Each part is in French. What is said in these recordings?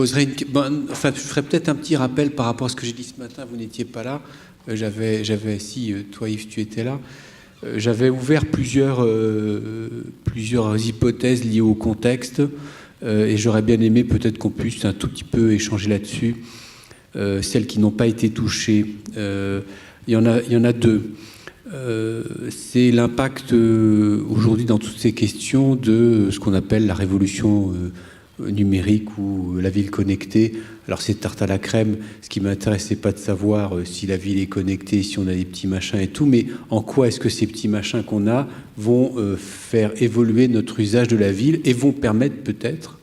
poserai enfin, je ferai peut-être un petit rappel par rapport à ce que j'ai dit ce matin. Vous n'étiez pas là. Si toi Yves, tu étais là. J'avais ouvert plusieurs hypothèses liées au contexte et j'aurais bien aimé peut-être qu'on puisse un tout petit peu échanger là-dessus. Celles qui n'ont pas été touchées, il y en a deux. C'est l'impact aujourd'hui dans toutes ces questions de ce qu'on appelle la révolution numérique ou la ville connectée. Alors c'est tarte à la crème. Ce qui m'intéresse, c'est pas de savoir si la ville est connectée, si on a des petits machins et tout, mais en quoi est-ce que ces petits machins qu'on a vont faire évoluer notre usage de la ville et vont permettre peut-être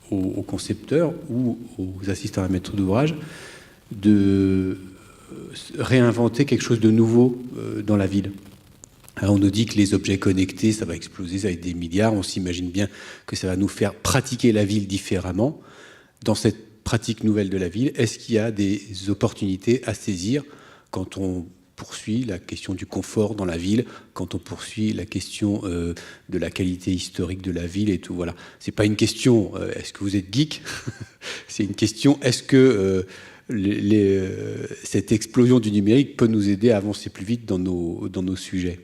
aux concepteurs ou aux assistants à maître d'ouvrage de réinventer quelque chose de nouveau dans la ville. Alors on nous dit que les objets connectés, ça va exploser, ça va être des milliards. On s'imagine bien que ça va nous faire pratiquer la ville différemment. Dans cette pratique nouvelle de la ville, est-ce qu'il y a des opportunités à saisir quand on poursuit la question du confort dans la ville, quand on poursuit la question de la qualité historique de la ville et tout. Voilà. C'est pas une question est-ce que vous êtes geek. C'est une question est-ce que cette explosion du numérique peut nous aider à avancer plus vite dans nos sujets.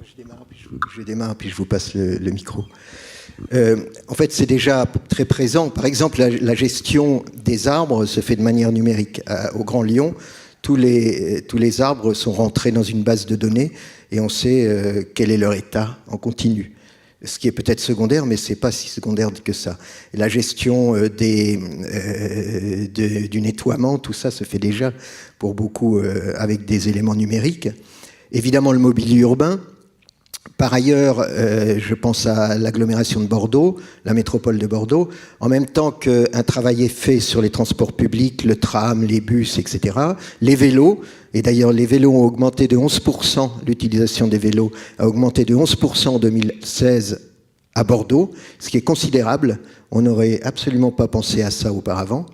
Je démarre, puis je vous passe le micro. En fait, c'est déjà très présent. Par exemple, la gestion des arbres se fait de manière numérique. Au Grand Lyon, tous les arbres sont rentrés dans une base de données et on sait quel est leur état en continu. Ce qui est peut-être secondaire, mais c'est pas si secondaire que ça. Et la gestion du nettoiement, tout ça se fait déjà pour beaucoup avec des éléments numériques. Évidemment, le mobilier urbain. Par ailleurs, je pense à l'agglomération de Bordeaux, la métropole de Bordeaux. En même temps qu'un travail est fait sur les transports publics, le tram, les bus, etc., les vélos, et d'ailleurs les vélos ont augmenté de 11%, l'utilisation des vélos a augmenté de 11% en 2016 à Bordeaux, ce qui est considérable. On n'aurait absolument pas pensé à ça auparavant.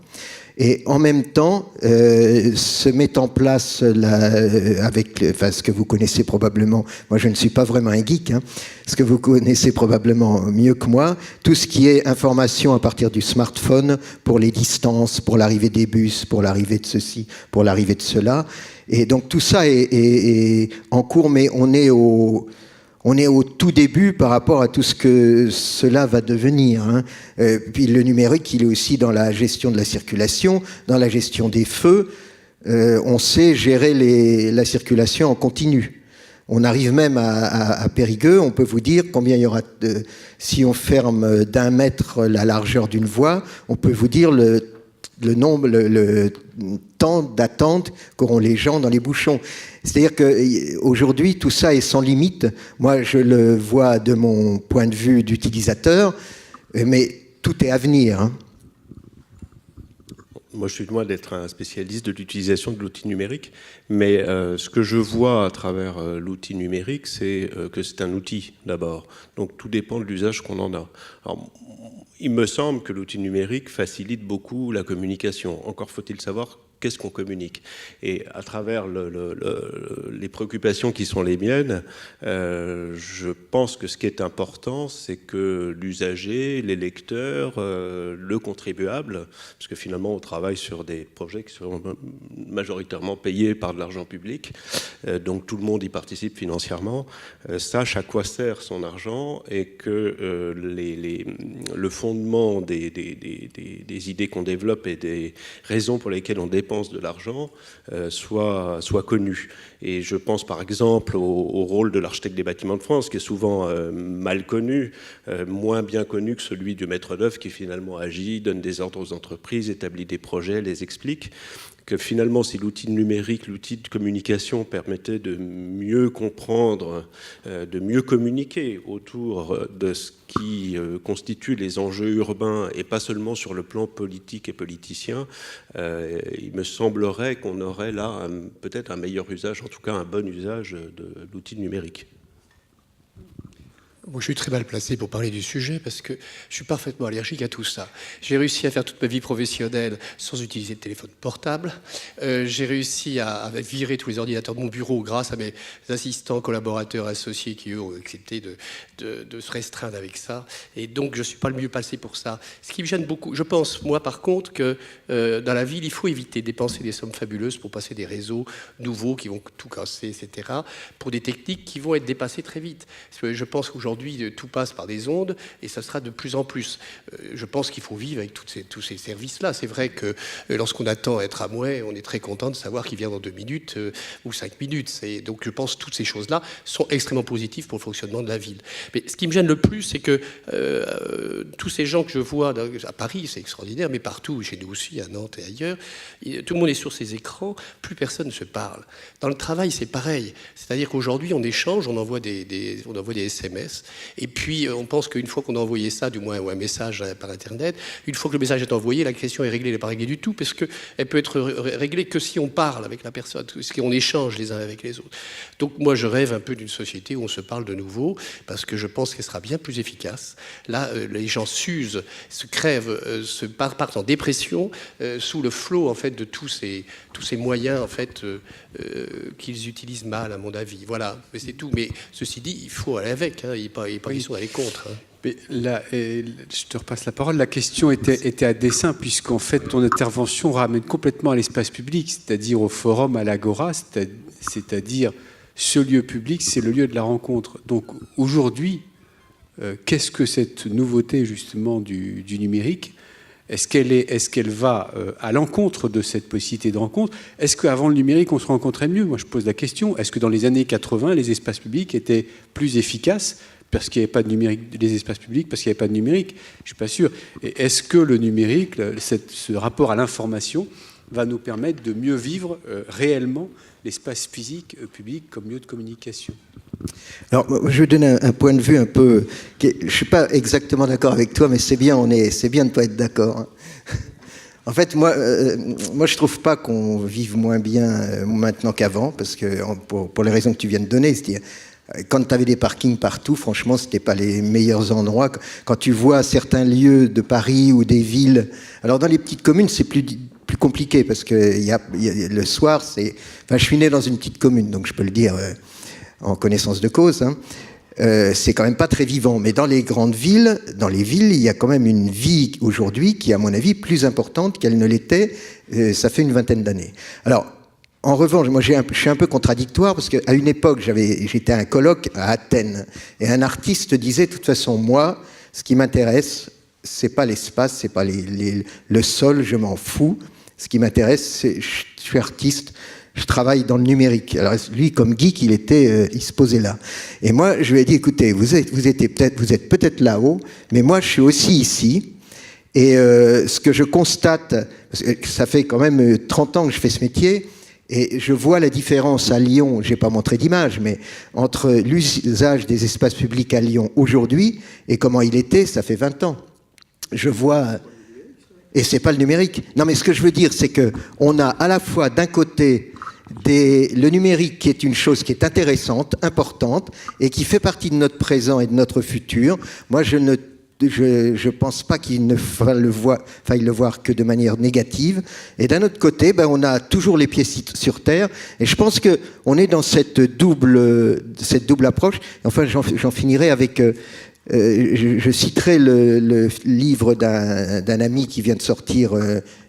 Et en même temps, se met en place, ce que vous connaissez probablement, moi je ne suis pas vraiment un geek, ce que vous connaissez probablement mieux que moi, tout ce qui est information à partir du smartphone pour les distances, pour l'arrivée des bus, pour l'arrivée de ceci, pour l'arrivée de cela. Et donc tout ça est en cours, mais on est au tout début par rapport à tout ce que cela va devenir. Puis le numérique, il est aussi dans la gestion de la circulation, dans la gestion des feux. On sait gérer la circulation en continu. On arrive même à Périgueux, on peut vous dire combien il y aura si on ferme d'1 mètre la largeur d'une voie, on peut vous dire le temps d'attente qu'auront les gens dans les bouchons. C'est-à-dire qu'aujourd'hui, tout ça est sans limite. Moi, je le vois de mon point de vue d'utilisateur, mais tout est à venir. Moi, je suis loin d'être un spécialiste de l'utilisation de l'outil numérique, mais ce que je vois à travers l'outil numérique, c'est que c'est un outil, d'abord. Donc, tout dépend de l'usage qu'on en a. Alors, il me semble que l'outil numérique facilite beaucoup la communication. Encore faut-il savoir qu'est-ce qu'on communique. Et à travers les préoccupations qui sont les miennes, je pense que ce qui est important, c'est que l'usager, les lecteurs, le contribuable, parce que finalement on travaille sur des projets qui sont majoritairement payés par de l'argent public, donc tout le monde y participe financièrement, sache à quoi sert son argent et que le fondement des idées qu'on développe et des raisons pour lesquelles on dépense de l'argent soit connu. Et je pense par exemple au rôle de l'architecte des bâtiments de France, qui est souvent mal connu, moins bien connu que celui du maître d'œuvre qui finalement agit, donne des ordres aux entreprises, établit des projets, les explique. Que finalement, si l'outil numérique, l'outil de communication permettait de mieux comprendre, de mieux communiquer autour de ce qui constitue les enjeux urbains et pas seulement sur le plan politique et politicien, il me semblerait qu'on aurait là peut-être un meilleur usage, en tout cas un bon usage de l'outil numérique. Moi, je suis très mal placé pour parler du sujet parce que je suis parfaitement allergique à tout ça. J'ai réussi à faire toute ma vie professionnelle sans utiliser de téléphone portable. J'ai réussi à virer tous les ordinateurs de mon bureau grâce à mes assistants, collaborateurs, associés qui, eux, ont accepté de se restreindre avec ça. Et donc, je ne suis pas le mieux placé pour ça. Ce qui me gêne beaucoup, je pense, moi, par contre, que dans la ville, il faut éviter de dépenser des sommes fabuleuses pour passer des réseaux nouveaux qui vont tout casser, etc., pour des techniques qui vont être dépassées très vite. Parce que je pense qu'aujourd'hui, tout passe par des ondes et ça sera de plus en plus. Je pense qu'il faut vivre avec tous ces services-là. C'est vrai que lorsqu'on attend un tramway, on est très content de savoir qu'il vient dans 2 minutes ou 5 minutes. Donc je pense que toutes ces choses-là sont extrêmement positives pour le fonctionnement de la ville. Mais ce qui me gêne le plus, c'est que tous ces gens que je vois à Paris, c'est extraordinaire, mais partout, chez nous aussi, à Nantes et ailleurs, tout le monde est sur ses écrans, plus personne ne se parle. Dans le travail, c'est pareil. C'est-à-dire qu'aujourd'hui, on échange, on envoie des SMS. Et puis, on pense qu'une fois qu'on a envoyé ça, du moins, ou un message par Internet, une fois que le message est envoyé, la question est réglée, elle n'est pas réglée du tout, parce qu'elle peut être réglée que si on parle avec la personne, si on échange les uns avec les autres. Donc, moi, je rêve un peu d'une société où on se parle de nouveau, parce que je pense qu'elle sera bien plus efficace. Là, les gens s'usent, se crèvent, partent en dépression, sous le flot, en fait, de tous ces moyens, en fait, qu'ils utilisent mal, à mon avis. Voilà, mais c'est tout. Mais ceci dit, il faut aller avec, hein. Il n'est pas question d'aller contre. Hein. Mais là, je te repasse la parole. La question était à dessein, puisqu'en fait, ton intervention ramène complètement à l'espace public, c'est-à-dire au forum, à l'agora, c'est-à-dire ce lieu public, c'est le lieu de la rencontre. Donc aujourd'hui, qu'est-ce que cette nouveauté justement du numérique ? Est-ce qu'elle va à l'encontre de cette possibilité de rencontre ? Est-ce qu'avant le numérique, on se rencontrait mieux ? Moi, je pose la question. Est-ce que dans les années 80, les espaces publics étaient plus efficaces parce qu'il n'y avait pas de numérique, les espaces publics, parce qu'il n'y avait pas de numérique ? Je ne suis pas sûr. Et est-ce que le numérique, ce rapport à l'information, va nous permettre de mieux vivre réellement l'espace physique public comme lieu de communication ? Alors, je vais donner un point de vue un peu... Je ne suis pas exactement d'accord avec toi, mais c'est bien de ne pas être d'accord. Hein. En fait, moi, je ne trouve pas qu'on vive moins bien maintenant qu'avant, parce que pour les raisons que tu viens de donner, c'est-à-dire, quand tu avais des parkings partout, franchement, ce n'était pas les meilleurs endroits. Quand tu vois certains lieux de Paris ou des villes... Alors, dans les petites communes, c'est plus compliqué, parce que le soir, c'est... Enfin, je suis né dans une petite commune, donc je peux le dire... en connaissance de cause, hein. C'est quand même pas très vivant. Mais dans les grandes villes, il y a quand même une vie aujourd'hui qui est, à mon avis, plus importante qu'elle ne l'était, ça fait une vingtaine d'années. Alors, en revanche, moi, je suis un peu contradictoire, parce qu'à une époque, j'étais à un colloque à Athènes, et un artiste disait, de toute façon, moi, ce qui m'intéresse, c'est pas l'espace, c'est pas le sol, je m'en fous. Ce qui m'intéresse, je suis artiste, je travaille dans le numérique. Alors lui, comme geek, il se posait là. Et moi, je lui ai dit, écoutez, vous êtes peut-être là-haut, mais moi, je suis aussi ici. Et ce que je constate, parce que ça fait quand même 30 ans que je fais ce métier, et je vois la différence à Lyon, je n'ai pas montré d'image, mais entre l'usage des espaces publics à Lyon aujourd'hui et comment il était, ça fait 20 ans. Je vois... Et c'est pas le numérique. Non, mais ce que je veux dire, c'est que on a à la fois d'un côté le numérique qui est une chose qui est intéressante, importante, et qui fait partie de notre présent et de notre futur. Moi, je pense pas qu'il ne faille le voir que de manière négative. Et d'un autre côté, on a toujours les pieds sur terre. Et je pense que on est dans cette double approche. Enfin, j'en finirai avec. Je citerai le livre d'un ami qui vient de sortir,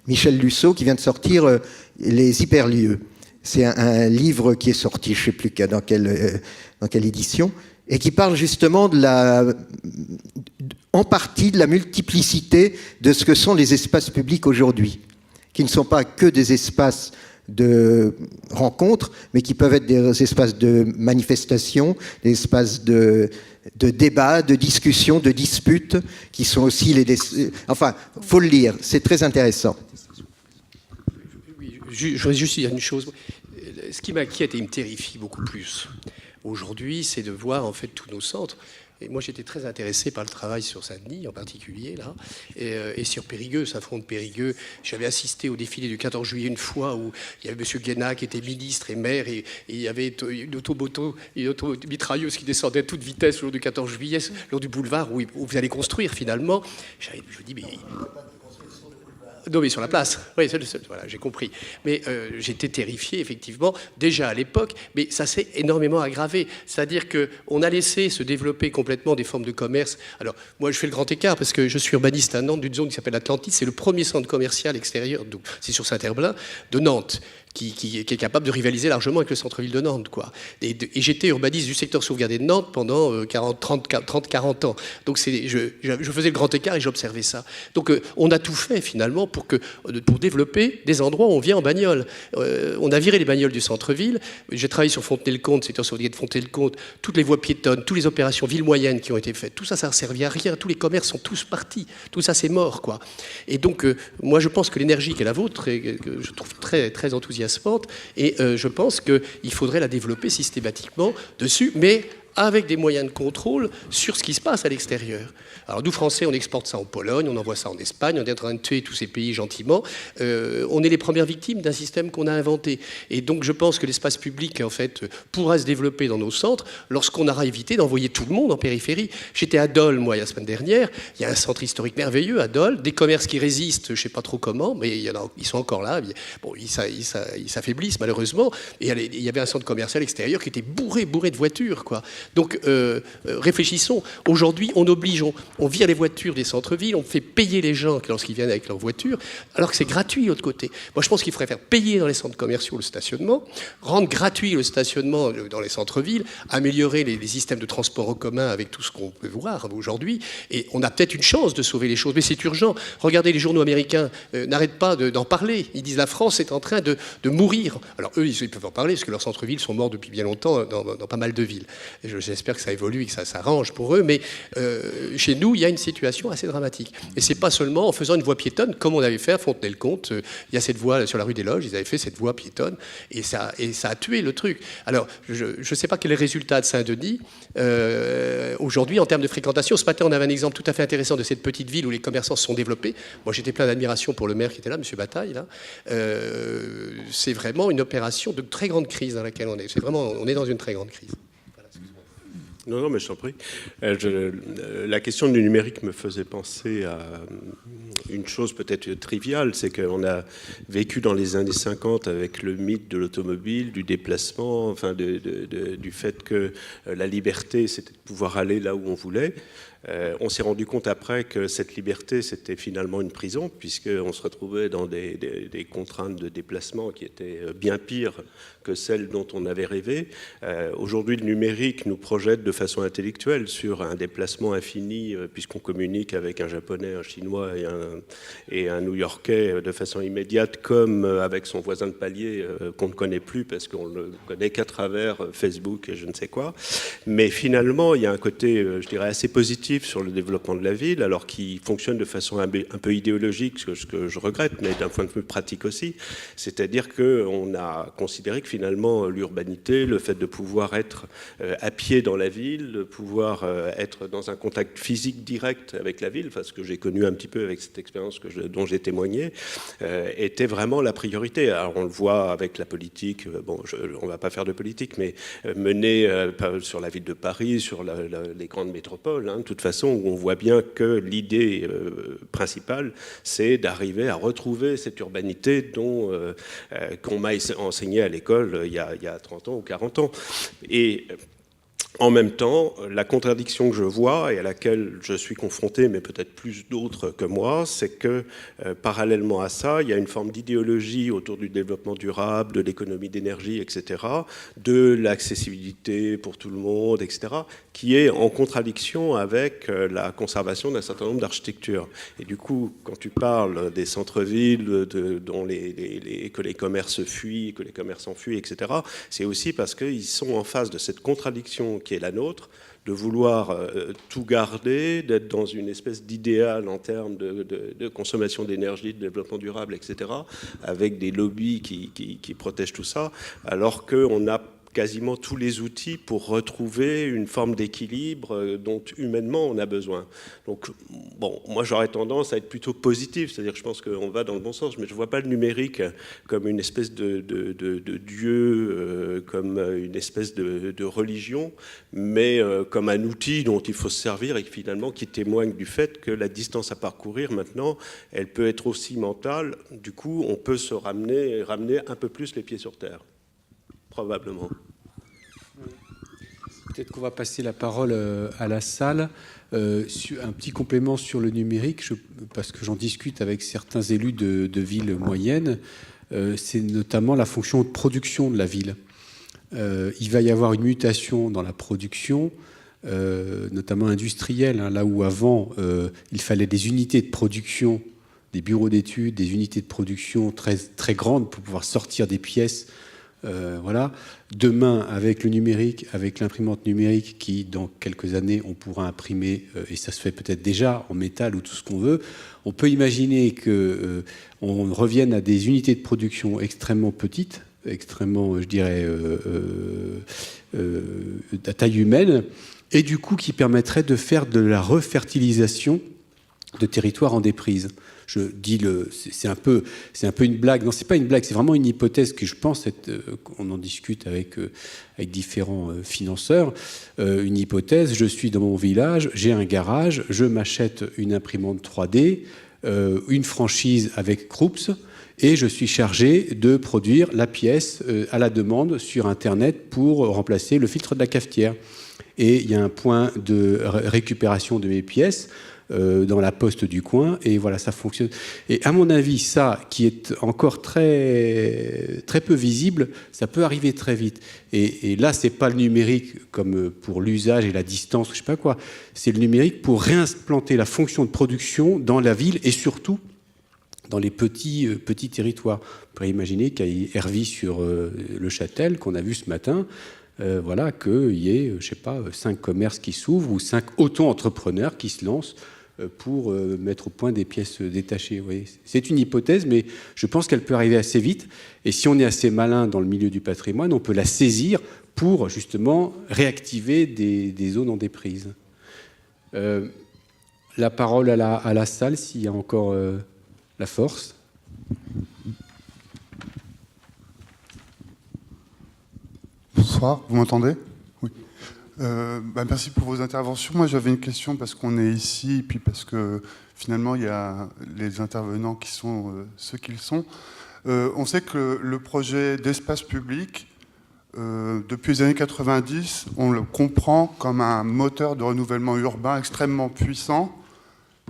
Michel Lusseau, qui vient de sortir Les hyperlieux. C'est un livre qui est sorti, je ne sais plus dans quelle édition, et qui parle justement en partie de la multiplicité de ce que sont les espaces publics aujourd'hui, qui ne sont pas que des espaces de rencontres, mais qui peuvent être des espaces de manifestation, des espaces de débat, de discussion, de disputes, qui sont aussi enfin, faut le lire, c'est très intéressant. Je voudrais juste dire une chose. Ce qui m'inquiète et me terrifie beaucoup plus aujourd'hui, c'est de voir en fait tous nos centres. Et moi, j'étais très intéressé par le travail sur Saint-Denis, en particulier, là, et sur Périgueux, Saint-Front de Périgueux. J'avais assisté au défilé du 14 juillet une fois où il y avait M. Guéna qui était ministre et maire, et il y avait une automitrailleuse qui descendait à toute vitesse le jour du 14 juillet, le long du boulevard où vous allez construire, finalement. Je me dis, mais... Non, mais sur la place. Oui, voilà, j'ai compris. Mais j'étais terrifié, effectivement, déjà à l'époque, mais ça s'est énormément aggravé. C'est-à-dire qu'on a laissé se développer complètement des formes de commerce. Alors, moi, je fais le grand écart parce que je suis urbaniste à Nantes, d'une zone qui s'appelle Atlantis. C'est le premier centre commercial extérieur, donc c'est sur Saint-Herblain, de Nantes. Qui est capable de rivaliser largement avec le centre-ville de Nantes, quoi. Et j'étais urbaniste du secteur sauvegardé de Nantes pendant 30-40 ans. Donc je faisais le grand écart et j'observais ça. Donc on a tout fait finalement pour développer des endroits où on vient en bagnole. On a viré les bagnoles du centre-ville. J'ai travaillé sur Fontenay-le-Comte, secteur sauvegardé de Fontenay-le-Comte, toutes les voies piétonnes, toutes les opérations ville moyenne qui ont été faites. Tout ça, ça ne servait à rien. Tous les commerces sont tous partis. Tout ça, c'est mort, quoi. Et donc moi, je pense que l'énergie qui est la vôtre, et que je trouve très, très enthousiasmante, et je pense qu'il faudrait la développer systématiquement dessus, mais avec des moyens de contrôle sur ce qui se passe à l'extérieur. Alors nous, Français, on exporte ça en Pologne, on envoie ça en Espagne, on est en train de tuer tous ces pays gentiment. On est les premières victimes d'un système qu'on a inventé. Et donc je pense que l'espace public, en fait, pourra se développer dans nos centres lorsqu'on aura évité d'envoyer tout le monde en périphérie. J'étais à Dole, moi, la semaine dernière. Il y a un centre historique merveilleux à Dole, des commerces qui résistent, je ne sais pas trop comment, mais ils sont encore là. Bon, ils s'affaiblissent, malheureusement. Et il y avait un centre commercial extérieur qui était bourré de voitures, quoi. Donc réfléchissons. Aujourd'hui, on vire les voitures des centres-villes, on fait payer les gens lorsqu'ils viennent avec leur voiture, alors que c'est gratuit de l'autre côté. Moi, je pense qu'il faudrait faire payer dans les centres commerciaux le stationnement, rendre gratuit le stationnement dans les centres-villes, améliorer les systèmes de transport en commun avec tout ce qu'on peut voir aujourd'hui. Et on a peut-être une chance de sauver les choses, mais c'est urgent. Regardez, les journaux américains n'arrêtent pas d'en parler. Ils disent la France est en train de mourir. Alors eux, ils peuvent en parler parce que leurs centres-villes sont morts depuis bien longtemps dans pas mal de villes. Et j'espère que ça évolue et que ça s'arrange pour eux, mais chez nous, il y a une situation assez dramatique. Et c'est pas seulement en faisant une voie piétonne, comme on avait fait à Fontenay-le-Comte. Il y a cette voie sur la rue des Loges, ils avaient fait cette voie piétonne, et ça a tué le truc. Alors, je ne sais pas quel est le résultat de Saint-Denis aujourd'hui en termes de fréquentation. Ce matin, on avait un exemple tout à fait intéressant de cette petite ville où les commerçants se sont développés. Moi, j'étais plein d'admiration pour le maire qui était là, M. Bataille. Là. C'est vraiment une opération de très grande crise dans laquelle on est. On est dans une très grande crise. Non, mais je t'en prie. La question du numérique me faisait penser à une chose peut-être triviale, c'est qu'on a vécu dans les années 50 avec le mythe de l'automobile, du déplacement, enfin du fait que la liberté, c'était de pouvoir aller là où on voulait. On s'est rendu compte après que cette liberté, c'était finalement une prison, puisqu'on se retrouvait dans des contraintes de déplacement qui étaient bien pires que celles dont on avait rêvé. Aujourd'hui, le numérique nous projette de façon intellectuelle sur un déplacement infini, puisqu'on communique avec un Japonais, un Chinois et un New-Yorkais de façon immédiate, comme avec son voisin de palier qu'on ne connaît plus, parce qu'on ne le connaît qu'à travers Facebook et je ne sais quoi. Mais finalement, il y a un côté, je dirais, assez positif sur le développement de la ville, alors qu'il fonctionne de façon un peu idéologique, ce que je regrette, mais d'un point de vue pratique aussi. C'est-à-dire qu'on a considéré que finalement l'urbanité, le fait de pouvoir être à pied dans la ville, de pouvoir être dans un contact physique direct avec la ville, enfin, ce que j'ai connu un petit peu avec cette expérience dont j'ai témoigné, était vraiment la priorité. Alors on le voit avec la politique, on ne va pas faire de politique, mais menée sur la ville de Paris, sur les grandes métropoles, hein, de toute façon, où on voit bien que l'idée principale, c'est d'arriver à retrouver cette urbanité qu'on m'a enseigné à l'école il y a 30 ans ou 40 ans. Et en même temps, la contradiction que je vois et à laquelle je suis confronté, mais peut-être plus d'autres que moi, c'est que parallèlement à ça, il y a une forme d'idéologie autour du développement durable, de l'économie d'énergie, etc., de l'accessibilité pour tout le monde, etc., qui est en contradiction avec la conservation d'un certain nombre d'architectures. Et du coup, quand tu parles des centres-villes que les commerces fuient, que les commerçants fuient, etc., c'est aussi parce qu'ils sont en face de cette contradiction qui est la nôtre, de vouloir tout garder, d'être dans une espèce d'idéal en termes de consommation d'énergie, de développement durable, etc., avec des lobbies qui protègent tout ça, alors qu'on a quasiment tous les outils pour retrouver une forme d'équilibre dont humainement on a besoin. Donc, bon, moi j'aurais tendance à être plutôt positif, c'est-à-dire que je pense qu'on va dans le bon sens, mais je ne vois pas le numérique comme une espèce de dieu, comme une espèce de religion, mais comme un outil dont il faut se servir et finalement qui témoigne du fait que la distance à parcourir maintenant, elle peut être aussi mentale. Du coup, on peut se ramener un peu plus les pieds sur terre, probablement. Peut-être qu'on va passer la parole à la salle. Un petit complément sur le numérique, parce que j'en discute avec certains élus de villes moyennes, c'est notamment la fonction de production de la ville. Il va y avoir une mutation dans la production, notamment industrielle, hein, là où avant il fallait des unités de production, des bureaux d'études, des unités de production très, très grandes pour pouvoir sortir des pièces. Voilà. Demain, avec le numérique, avec l'imprimante numérique qui, dans quelques années, on pourra imprimer, et ça se fait peut-être déjà en métal ou tout ce qu'on veut, on peut imaginer qu'on revienne à des unités de production extrêmement petites, extrêmement, je dirais, à taille humaine, et du coup qui permettrait de faire de la refertilisation de territoires en déprise. Je dis c'est un peu une blague. Non, c'est pas une blague, c'est vraiment une hypothèse que je pense qu'on en discute avec différents financeurs. Une hypothèse, je suis dans mon village, j'ai un garage, je m'achète une imprimante 3D, une franchise avec Krups, et je suis chargé de produire la pièce à la demande sur Internet pour remplacer le filtre de la cafetière. Et il y a un point de récupération de mes pièces dans la poste du coin, et voilà, ça fonctionne. Et à mon avis, ça, qui est encore très, très peu visible, ça peut arriver très vite. Et là, c'est pas le numérique comme pour l'usage et la distance, je sais pas quoi, c'est le numérique pour réimplanter la fonction de production dans la ville, et surtout dans les petits territoires. On pourrait imaginer qu'à Hervy sur le Châtel, qu'on a vu ce matin, voilà, qu'il y ait, je sais pas, 5 commerces qui s'ouvrent ou 5 auto-entrepreneurs qui se lancent pour mettre au point des pièces détachées. Vous voyez, c'est une hypothèse, mais je pense qu'elle peut arriver assez vite. Et si on est assez malin dans le milieu du patrimoine, on peut la saisir pour justement réactiver des zones en déprise. La parole à la salle, s'il y a encore la force. Bonsoir, vous m'entendez? Oui. Merci pour vos interventions. Moi, j'avais une question parce qu'on est ici, et puis parce que finalement, il y a les intervenants qui sont ceux qu'ils sont. On sait que le projet d'espace public, depuis les années 90, on le comprend comme un moteur de renouvellement urbain extrêmement puissant,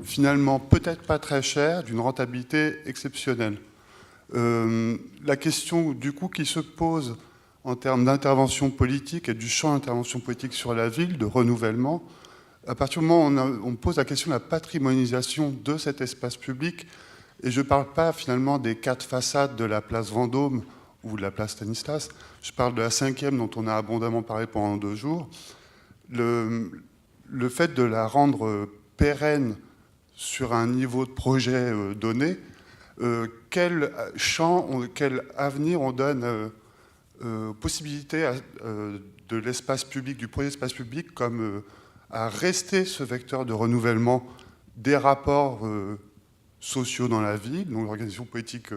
finalement peut-être pas très cher, d'une rentabilité exceptionnelle. La question du coup qui se pose en termes d'intervention politique et du champ d'intervention politique sur la ville, de renouvellement, à partir du moment où on pose la question de la patrimonialisation de cet espace public, et je ne parle pas finalement des 4 façades de la place Vendôme ou de la place Stanislas, je parle de la 5e dont on a abondamment parlé pendant 2 jours, le fait de la rendre pérenne sur un niveau de projet donné, quel champ, quel avenir on donne possibilité de l'espace public, du projet d'espace public, comme à rester ce vecteur de renouvellement des rapports sociaux dans la ville, donc l'organisation politique,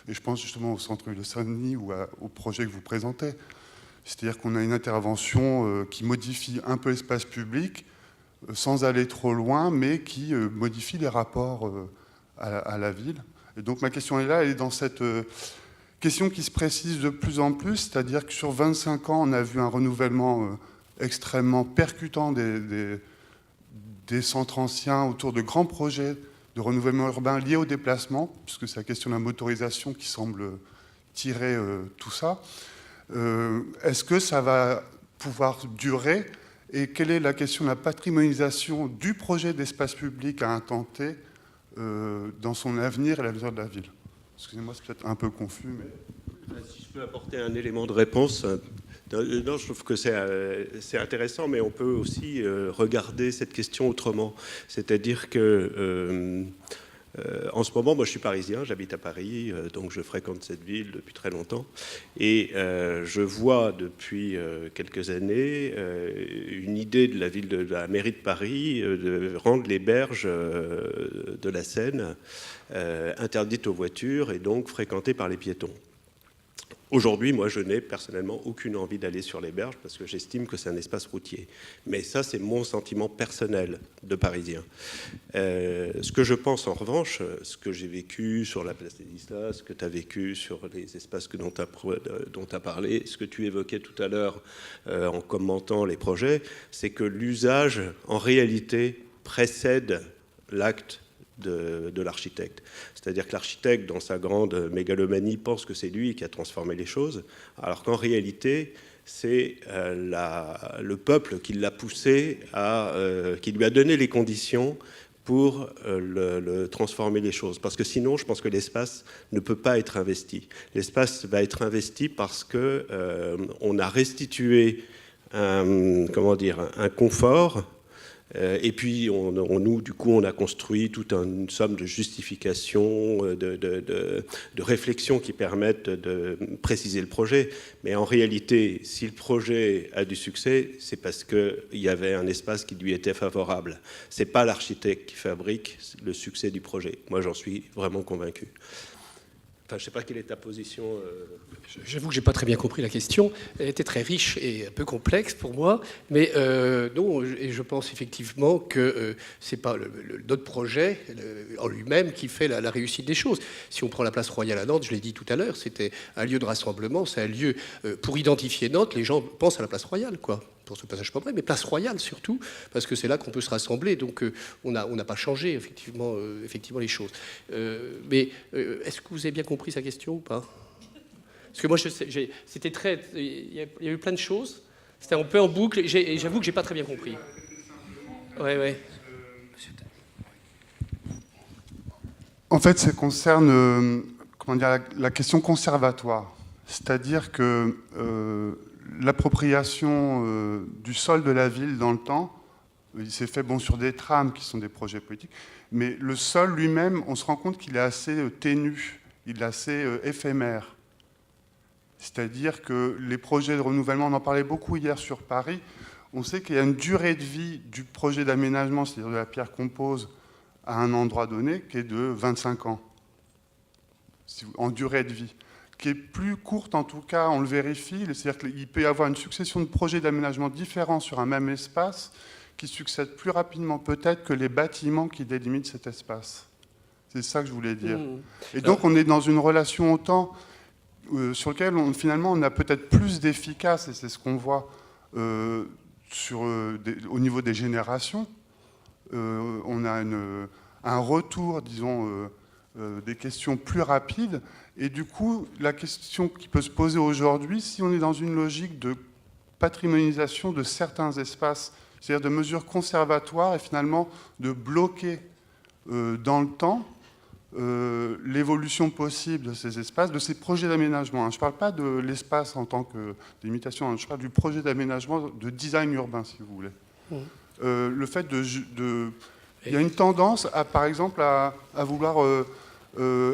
et je pense justement au centre de Saint-Denis ou au projet que vous présentez. C'est-à-dire qu'on a une intervention qui modifie un peu l'espace public, sans aller trop loin, mais qui modifie les rapports à la ville. Et donc ma question est là, elle est dans cette question qui se précise de plus en plus, c'est-à-dire que sur 25 ans, on a vu un renouvellement extrêmement percutant des centres anciens autour de grands projets de renouvellement urbain liés au déplacement, puisque c'est la question de la motorisation qui semble tirer tout ça. Est-ce que ça va pouvoir durer? Et quelle est la question de la patrimonialisation du projet d'espace public à un temps T dans son avenir et l'avenir de la ville? Excusez-moi, c'est peut-être un peu confus, mais... Si je peux apporter un élément de réponse, non, je trouve que c'est intéressant, mais on peut aussi regarder cette question autrement. C'est-à-dire que En ce moment, moi je suis parisien, j'habite à Paris, donc je fréquente cette ville depuis très longtemps. Et je vois depuis quelques années une idée de la ville, de la mairie de Paris, de rendre les berges de la Seine interdites aux voitures et donc fréquentées par les piétons. Aujourd'hui, moi, je n'ai personnellement aucune envie d'aller sur les berges parce que j'estime que c'est un espace routier. Mais ça, c'est mon sentiment personnel de Parisien. Ce que je pense, en revanche, ce que j'ai vécu sur la place des Islas, ce que tu as vécu sur les espaces dont tu as parlé, ce que tu évoquais tout à l'heure en commentant les projets, c'est que l'usage, en réalité, précède l'acte de l'architecte. C'est-à-dire que l'architecte, dans sa grande mégalomanie, pense que c'est lui qui a transformé les choses, alors qu'en réalité, c'est le peuple qui l'a poussé, qui lui a donné les conditions pour transformer les choses. Parce que sinon, je pense que l'espace ne peut pas être investi. L'espace va être investi parce qu'on a restitué un confort. Et puis, nous, du coup, on a construit toute une somme de justifications, de réflexions qui permettent de préciser le projet. Mais en réalité, si le projet a du succès, c'est parce qu'il y avait un espace qui lui était favorable. Ce n'est pas l'architecte qui fabrique le succès du projet. Moi, j'en suis vraiment convaincu. Enfin, je ne sais pas quelle est ta position. J'avoue que je n'ai pas très bien compris la question. Elle était très riche et un peu complexe pour moi. Mais non, et je pense effectivement que ce n'est pas notre projet en lui-même qui fait la réussite des choses. Si on prend la place Royale à Nantes, je l'ai dit tout à l'heure, c'était un lieu de rassemblement, c'est un lieu pour identifier Nantes. Les gens pensent à la place Royale, quoi. Pour ce passage pas vrai, mais place Royale surtout, parce que c'est là qu'on peut se rassembler. Donc on n'a pas changé effectivement les choses. Mais est-ce que vous avez bien compris sa question ou pas? Parce que moi, c'était très... Il y a eu plein de choses. C'était un peu en boucle, et j'avoue que j'ai pas très bien compris. Ouais. En fait, ça concerne la question conservatoire. C'est-à-dire que l'appropriation du sol de la ville dans le temps, il s'est fait sur des trames qui sont des projets politiques, mais le sol lui-même, on se rend compte qu'il est assez ténu, il est assez éphémère. C'est-à-dire que les projets de renouvellement, on en parlait beaucoup hier sur Paris, on sait qu'il y a une durée de vie du projet d'aménagement, c'est-à-dire de la pierre qu'on pose à un endroit donné, qui est de 25 ans, en durée de vie, qui est plus courte en tout cas, on le vérifie, c'est-à-dire qu'il peut y avoir une succession de projets d'aménagement différents sur un même espace qui succèdent plus rapidement peut-être que les bâtiments qui délimitent cet espace. C'est ça que je voulais dire. Et donc on est dans une relation au temps sur laquelle finalement on a peut-être plus d'efficace, et c'est ce qu'on voit au niveau des générations. On a un retour, disons, des questions plus rapides. Et du coup, la question qui peut se poser aujourd'hui, si on est dans une logique de patrimonialisation de certains espaces, c'est-à-dire de mesures conservatoires et finalement de bloquer dans le temps l'évolution possible de ces espaces, de ces projets d'aménagement. Je ne parle pas de l'espace en tant que d'imitation, je parle du projet d'aménagement, de design urbain, si vous voulez. Le fait il y a une tendance, par exemple, à vouloir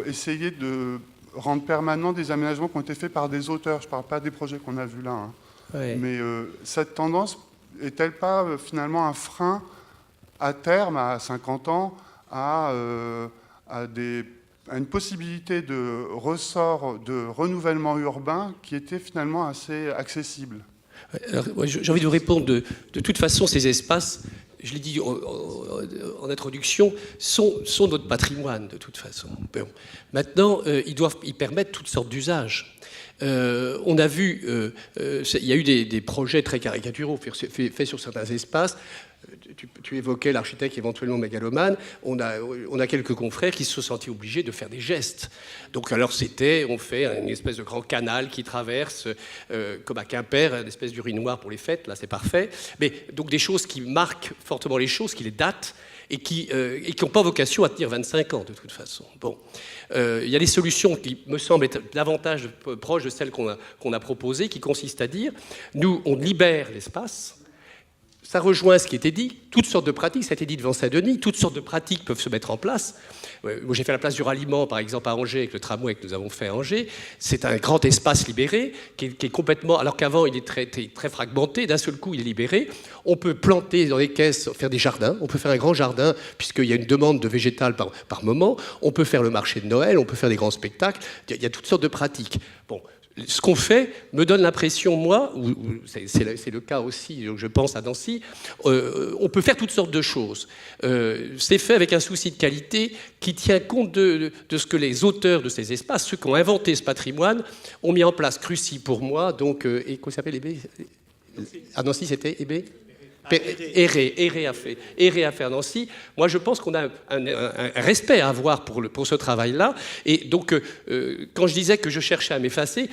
essayer de rendre permanent des aménagements qui ont été faits par des auteurs. Je ne parle pas des projets qu'on a vus là. Hein. Ouais. Mais cette tendance est-elle pas finalement un frein à terme, à 50 ans, à une possibilité de ressort, de renouvellement urbain qui était finalement assez accessible? Alors, j'ai envie de vous répondre de toute façon, ces espaces, je l'ai dit en introduction, sont notre patrimoine de toute façon. Bon. Maintenant, ils permettent toutes sortes d'usages. On a vu, il y a eu des projets très caricaturaux faits sur certains espaces. Tu évoquais l'architecte éventuellement mégalomane. On a quelques confrères qui se sont sentis obligés de faire des gestes. Donc alors on fait une espèce de grand canal qui traverse, comme à Quimper, une espèce d'urinoir pour les fêtes, là c'est parfait. Mais donc des choses qui marquent fortement les choses, qui les datent, et qui n'ont pas vocation à tenir 25 ans de toute façon. Bon. Il y a des solutions qui me semblent être davantage proches de celles qu'on a proposées, qui consistent à dire, nous on libère l'espace, ça rejoint ce qui était dit, toutes sortes de pratiques, ça a été dit devant Saint-Denis, toutes sortes de pratiques peuvent se mettre en place. Moi, j'ai fait la place du ralliement, par exemple, à Angers, avec le tramway que nous avons fait à Angers. C'est un grand espace libéré, qui est complètement... Alors qu'avant, il est très fragmenté, d'un seul coup, il est libéré. On peut planter dans les caisses, faire des jardins, on peut faire un grand jardin, puisqu'il y a une demande de végétal par moment. On peut faire le marché de Noël, on peut faire des grands spectacles. Il y a toutes sortes de pratiques. Bon. Ce qu'on fait me donne l'impression, moi, c'est le cas aussi, je pense à Nancy, on peut faire toutes sortes de choses. C'est fait avec un souci de qualité qui tient compte de ce que les auteurs de ces espaces, ceux qui ont inventé ce patrimoine, ont mis en place. Crucy pour moi, donc, et comment s'appelle Hébé? À Nancy, c'était Hébé? Héré a fait à Nancy. Moi, je pense qu'on a un respect à avoir pour ce travail-là. Et donc, quand je disais que je cherchais à m'effacer,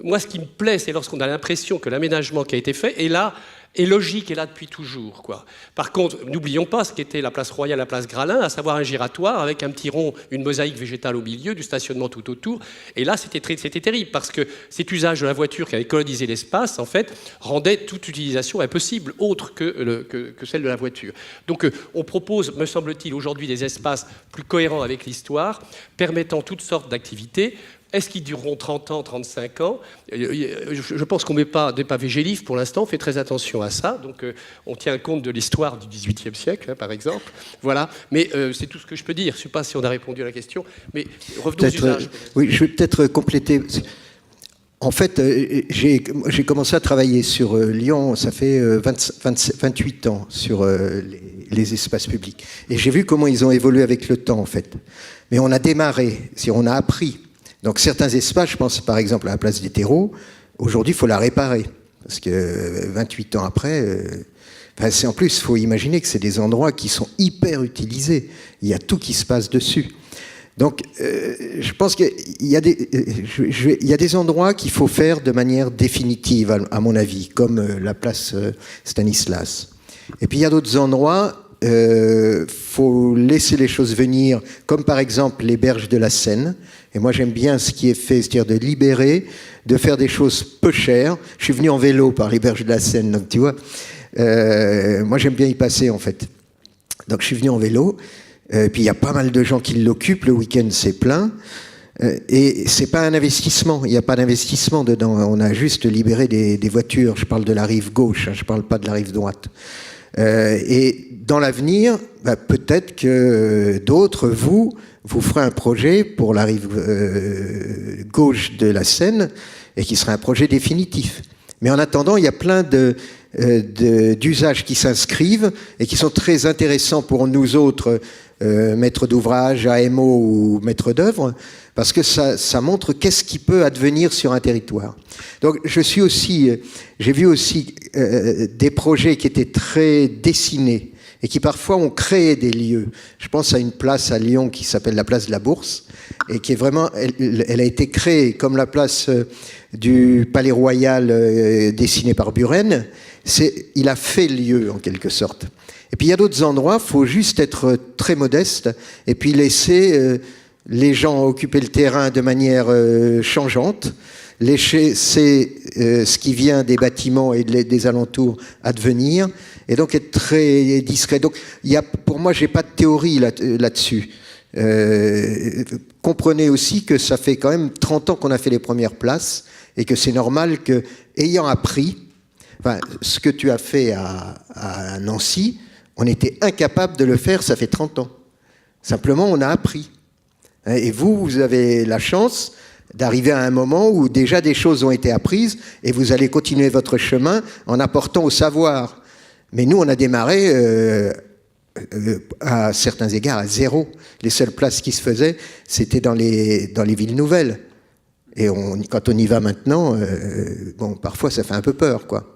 moi, ce qui me plaît, c'est lorsqu'on a l'impression que l'aménagement qui a été fait est là, est logique, est là depuis toujours, quoi. Par contre, n'oublions pas ce qu'était la place Royale, la place Gralin, à savoir un giratoire avec un petit rond, une mosaïque végétale au milieu, du stationnement tout autour. Et là, c'était terrible, parce que cet usage de la voiture qui avait colonisé l'espace, en fait, rendait toute utilisation impossible, autre que celle de la voiture. Donc, on propose, me semble-t-il, aujourd'hui des espaces plus cohérents avec l'histoire, permettant toutes sortes d'activités. Est-ce qu'ils dureront 30 ans, 35 ans? Je pense qu'on ne met pas des pavés gélifs pour l'instant, on fait très attention à ça. Donc on tient compte de l'histoire du XVIIIe siècle, hein, par exemple. Voilà, mais c'est tout ce que je peux dire. Je ne sais pas si on a répondu à la question, mais revenons aux usages. Oui, je vais peut-être compléter. En fait, j'ai commencé à travailler sur Lyon, ça fait 28 ans, sur les espaces publics. Et j'ai vu comment ils ont évolué avec le temps, en fait. Mais on a démarré, on a appris. Donc certains espaces, je pense par exemple à la place des terreaux, aujourd'hui il faut la réparer, parce que 28 ans après, en plus il faut imaginer que c'est des endroits qui sont hyper utilisés, il y a tout qui se passe dessus. Donc je pense qu'il y a des endroits qu'il faut faire de manière définitive à mon avis, comme la place Stanislas. Et puis il y a d'autres endroits, faut laisser les choses venir, comme par exemple les berges de la Seine. Et moi, j'aime bien ce qui est fait, c'est-à-dire de libérer, de faire des choses peu chères. Je suis venu en vélo par les berges de la Seine, donc tu vois. Moi, j'aime bien y passer, en fait. Donc, je suis venu en vélo. Puis, il y a pas mal de gens qui l'occupent. Le week-end, c'est plein. Et c'est pas un investissement. Il n'y a pas d'investissement dedans. On a juste libéré des voitures. Je parle de la rive gauche, hein, je parle pas de la rive droite. Et dans l'avenir, peut-être que d'autres, vous ferez un projet pour la rive gauche de la Seine et qui sera un projet définitif. Mais en attendant, il y a plein d'usages qui s'inscrivent et qui sont très intéressants pour nous autres, maîtres d'ouvrage, AMO ou maîtres d'œuvre, parce que ça montre qu'est-ce qui peut advenir sur un territoire. Donc j'ai vu aussi des projets qui étaient très dessinés et qui parfois ont créé des lieux. Je pense à une place à Lyon qui s'appelle la place de la Bourse et qui est vraiment, elle a été créée comme la place du Palais Royal dessinée par Buren. Il a fait lieu en quelque sorte. Et puis il y a d'autres endroits, il faut juste être très modeste et puis laisser les gens occuper le terrain de manière changeante, laisser ce qui vient des bâtiments et des alentours advenir, et donc être très discret. Donc pour moi, j'ai pas de théorie là-dessus. Comprenez aussi que ça fait quand même 30 ans qu'on a fait les premières places et que c'est normal que, ayant appris, ce que tu as fait à Nancy, on était incapable de le faire, ça fait 30 ans. Simplement, on a appris. Et vous avez la chance d'arriver à un moment où déjà des choses ont été apprises et vous allez continuer votre chemin en apportant au savoir. Mais nous, on a démarré à certains égards à zéro. Les seules places qui se faisaient, c'était dans les villes nouvelles. Et quand on y va maintenant, parfois ça fait un peu peur, quoi.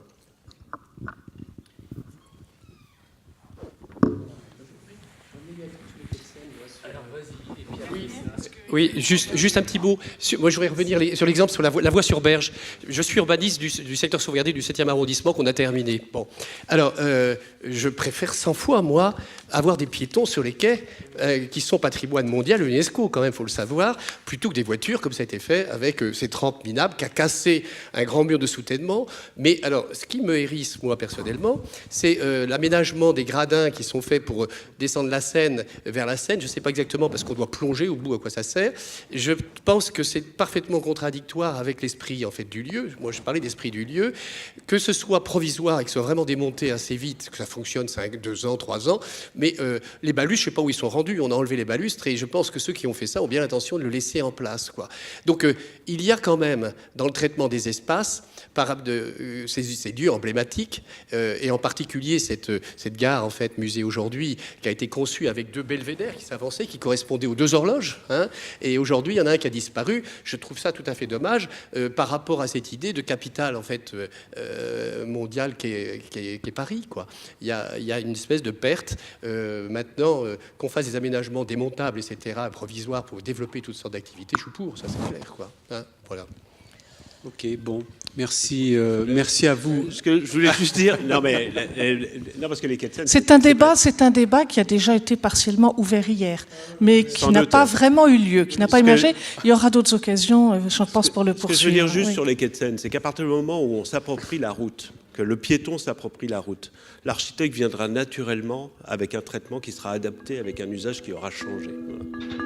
Oui, juste un petit mot. Moi, je voudrais revenir sur l'exemple sur la voie sur berge. Je suis urbaniste du secteur sauvegardé du 7e arrondissement qu'on a terminé. Bon, alors, je préfère 100 fois, moi, avoir des piétons sur les quais qui sont patrimoine mondial de l'UNESCO, quand même, il faut le savoir, plutôt que des voitures, comme ça a été fait avec ces trampes minables qui a cassé un grand mur de soutènement. Mais alors, ce qui me hérisse, moi, personnellement, c'est l'aménagement des gradins qui sont faits pour descendre la Seine vers la Seine. Je ne sais pas exactement, parce qu'on doit plonger au bout à quoi ça sert. Je pense que c'est parfaitement contradictoire avec l'esprit, en fait, du lieu. Moi, je parlais d'esprit du lieu. Que ce soit provisoire et que ce soit vraiment démonté assez vite, que ça fonctionne 2 ans, 3 ans, mais les balustres, je ne sais pas où ils sont rendus. On a enlevé les balustres et je pense que ceux qui ont fait ça ont bien l'intention de le laisser en place, quoi. Donc il y a quand même dans le traitement des espaces ces lieux emblématiques et en particulier cette gare en fait musée aujourd'hui qui a été conçue avec 2 belvédères qui s'avançaient, qui correspondaient aux 2 horloges, hein, et aujourd'hui il y en a un qui a disparu. Je trouve ça tout à fait dommage par rapport à cette idée de capitale en fait mondiale qu'est Paris, quoi. Il y a une espèce de perte maintenant qu'on fasse des aménagements démontables, etc., provisoires pour développer toutes sortes d'activités. Je suis pour, ça c'est clair, quoi. Hein, voilà. Ok, bon, merci, merci à vous. Ce que je voulais juste dire, non parce que les quais de Seine, c'est un débat qui a déjà été partiellement ouvert hier, mais qui n'a pas vraiment eu lieu, qui n'a pas émergé. Il y aura d'autres occasions, je pense, pour le poursuivre. Ce que je veux dire juste sur les quais de Seine, c'est qu'à partir du moment où on s'approprie la route, que le piéton s'approprie la route, l'architecte viendra naturellement avec un traitement qui sera adapté avec un usage qui aura changé. Voilà.